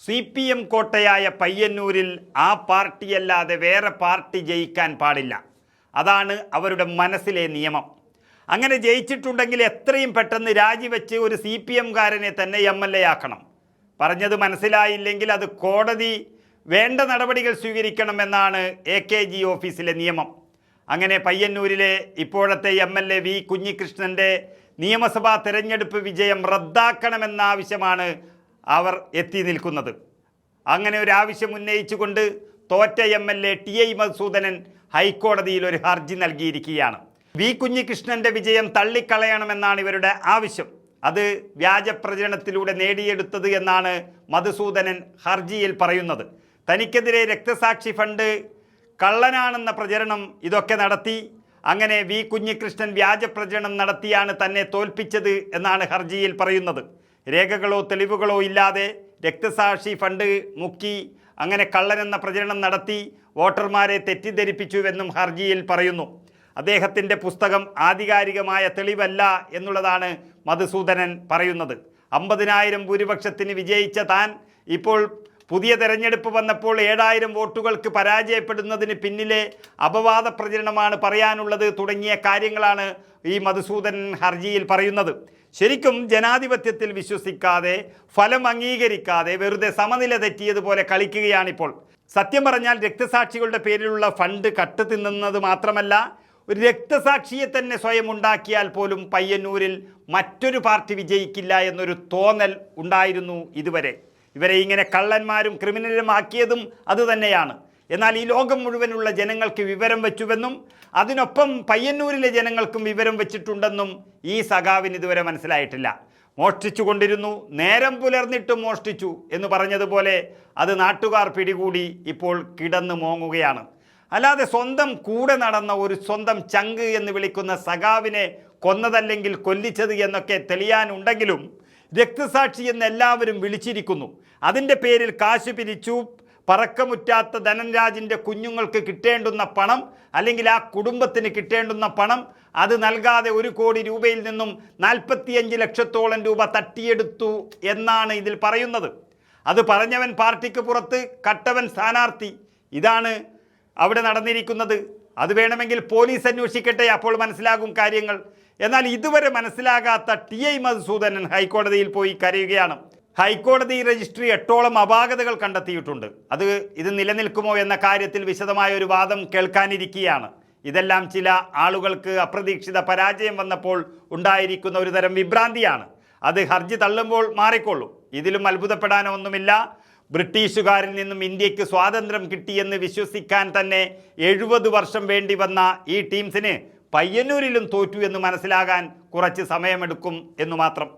CPM കോട്ടയായ പയ്യന്നൂരിൽ ആ പാർട്ടിയല്ലാതെ വേറെ പാർട്ടി ജയിക്കാൻ പാടില്ല. അതാണ് അവരുടെ മനസ്സിലെ നിയമം. അങ്ങനെ ജയിച്ചിട്ടുണ്ടെങ്കിൽ എത്രയും പെട്ടെന്ന് രാജിവെച്ച് ഒരു CPMകാരനെ തന്നെ MLA ആക്കണം. പറഞ്ഞത് മനസ്സിലായില്ലെങ്കിൽ അത് കോടതി വേണ്ട നടപടികൾ സ്വീകരിക്കണമെന്നാണ് AKG ഓഫീസിലെ നിയമം. അങ്ങനെ പയ്യന്നൂരിലെ ഇപ്പോഴത്തെ MLA വി കുഞ്ഞികൃഷ്ണൻ്റെ നിയമസഭാ തെരഞ്ഞെടുപ്പ് വിജയം റദ്ദാക്കണമെന്ന ആവശ്യമാണ് അവർ എത്തി നിൽക്കുന്നത്. അങ്ങനെ ഒരു ആവശ്യം ഉന്നയിച്ചുകൊണ്ട് തോറ്റ MLA TI മധുസൂദനൻ ഹൈക്കോടതിയിൽ ഒരു ഹർജി നൽകിയിരിക്കുകയാണ്. വി കുഞ്ഞികൃഷ്ണൻ്റെ വിജയം തള്ളിക്കളയണമെന്നാണ് ഇവരുടെ ആവശ്യം. അത് വ്യാജ പ്രചരണത്തിലൂടെ നേടിയെടുത്തത് എന്നാണ് മധുസൂദനൻ ഹർജിയിൽ പറയുന്നത്. തനിക്കെതിരെ രക്തസാക്ഷി ഫണ്ട് കള്ളനാണെന്ന പ്രചരണം ഇതൊക്കെ നടത്തി. അങ്ങനെ വി കുഞ്ഞികൃഷ്ണൻ വ്യാജ പ്രചരണം നടത്തിയാണ് തന്നെ തോൽപ്പിച്ചത് എന്നാണ് ഹർജിയിൽ പറയുന്നത്. രേഖകളോ തെളിവുകളോ ഇല്ലാതെ രക്തസാക്ഷി ഫണ്ട് മുക്കി അങ്ങനെ കള്ളനെന്ന പ്രചരണം നടത്തി വോട്ടർമാരെ തെറ്റിദ്ധരിപ്പിച്ചുവെന്നും ഹർജിയിൽ പറയുന്നു. അദ്ദേഹത്തിൻ്റെ പുസ്തകം ആധികാരികമായ തെളിവല്ല എന്നുള്ളതാണ് മധുസൂദനൻ പറയുന്നത്. 50,000 ഭൂരിപക്ഷത്തിന് വിജയിച്ച താൻ ഇപ്പോൾ പുതിയ തെരഞ്ഞെടുപ്പ് വന്നപ്പോൾ 7,000 വോട്ടുകൾക്ക് പരാജയപ്പെടുന്നതിന് പിന്നിലെ അപവാദ പ്രചരണമാണ് പറയാനുള്ളത് തുടങ്ങിയ കാര്യങ്ങളാണ് ഈ മധുസൂദനൻ ഹർജിയിൽ പറയുന്നത്. ശരിക്കും ജനാധിപത്യത്തിൽ വിശ്വസിക്കാതെ ഫലം അംഗീകരിക്കാതെ വെറുതെ സമനില തെറ്റിയതുപോലെ കളിക്കുകയാണിപ്പോൾ. സത്യം പറഞ്ഞാൽ രക്തസാക്ഷികളുടെ പേരിലുള്ള ഫണ്ട് കട്ട് തിന്നുന്നത് മാത്രമല്ല, ഒരു രക്തസാക്ഷിയെ തന്നെ സ്വയം ഉണ്ടാക്കിയാൽ പോലും പയ്യന്നൂരിൽ മറ്റൊരു പാർട്ടി വിജയിക്കില്ല എന്നൊരു തോന്നൽ ഉണ്ടായിരുന്നു ഇതുവരെ. ഇവരെ ഇങ്ങനെ കള്ളന്മാരും ക്രിമിനലും ആക്കിയതും അതുതന്നെയാണ്. എന്നാൽ ഈ ലോകം മുഴുവനുള്ള ജനങ്ങൾക്ക് വിവരം വെച്ചുവെന്നും അതിനൊപ്പം പയ്യന്നൂരിലെ ജനങ്ങൾക്കും വിവരം വെച്ചിട്ടുണ്ടെന്നും ഈ സഖാവിന് ഇതുവരെ മനസ്സിലായിട്ടില്ല. മോഷ്ടിച്ചു കൊണ്ടിരുന്നു, നേരം പുലർന്നിട്ടും മോഷ്ടിച്ചു എന്ന് പറഞ്ഞതുപോലെ അത് നാട്ടുകാർ പിടികൂടി ഇപ്പോൾ കിടന്നു മോങ്ങുകയാണ്. അല്ലാതെ സ്വന്തം കൂടെ നടന്ന ഒരു സ്വന്തം ചങ്ക് എന്ന് വിളിക്കുന്ന സഖാവിനെ കൊന്നതല്ലെങ്കിൽ കൊല്ലിച്ചത് എന്നൊക്കെ തെളിയാനുണ്ടെങ്കിലും രക്തസാക്ഷി എന്ന് എല്ലാവരും വിളിച്ചിരിക്കുന്നു. അതിൻ്റെ പേരിൽ കാശ് പിരിച്ചു പറക്കമുറ്റാത്ത ധനരാജിൻ്റെ കുഞ്ഞുങ്ങൾക്ക് കിട്ടേണ്ടുന്ന പണം, അല്ലെങ്കിൽ ആ കുടുംബത്തിന് കിട്ടേണ്ടുന്ന പണം അത് നൽകാതെ 1 കോടി രൂപയിൽ നിന്നും 45 ലക്ഷത്തോളം രൂപ തട്ടിയെടുത്തു എന്നാണ് ഇതിൽ പറയുന്നത്. അത് പറഞ്ഞവൻ പാർട്ടിക്ക് പുറത്ത്, കട്ടവൻ സ്ഥാനാർത്ഥി. ഇതാണ് അവിടെ നടന്നിരിക്കുന്നത്. അത് വേണമെങ്കിൽ പോലീസ് അന്വേഷിക്കട്ടെ, അപ്പോൾ മനസ്സിലാകും കാര്യങ്ങൾ. എന്നാൽ ഇതുവരെ മനസ്സിലാകാത്ത TI മധുസൂദനൻ ഹൈക്കോടതിയിൽ പോയി കരയുകയാണ്. ഹൈക്കോടതി രജിസ്ട്രി 8ഓളം അപാകതകൾ കണ്ടെത്തിയിട്ടുണ്ട്. ഇത് നിലനിൽക്കുമോ എന്ന കാര്യത്തിൽ വിശദമായ ഒരു വാദം കേൾക്കാനിരിക്കുകയാണ്. ഇതെല്ലാം ചില ആളുകൾക്ക് അപ്രതീക്ഷിത പരാജയം വന്നപ്പോൾ ഉണ്ടായിരിക്കുന്ന ഒരു തരം വിഭ്രാന്തിയാണ്. അത് ഹർജി തള്ളുമ്പോൾ മാറിക്കൊള്ളും. ഇതിലും അത്ഭുതപ്പെടാനൊന്നുമില്ല. ബ്രിട്ടീഷുകാരിൽ നിന്നും ഇന്ത്യക്ക് സ്വാതന്ത്ര്യം കിട്ടിയെന്ന് വിശ്വസിക്കാൻ തന്നെ 70 വർഷം വേണ്ടി വന്ന ഈ ടീംസിന് പയ്യന്നൂരിലും തോറ്റു എന്ന് മനസ്സിലാകാൻ കുറച്ച് സമയമെടുക്കും എന്നു മാത്രം.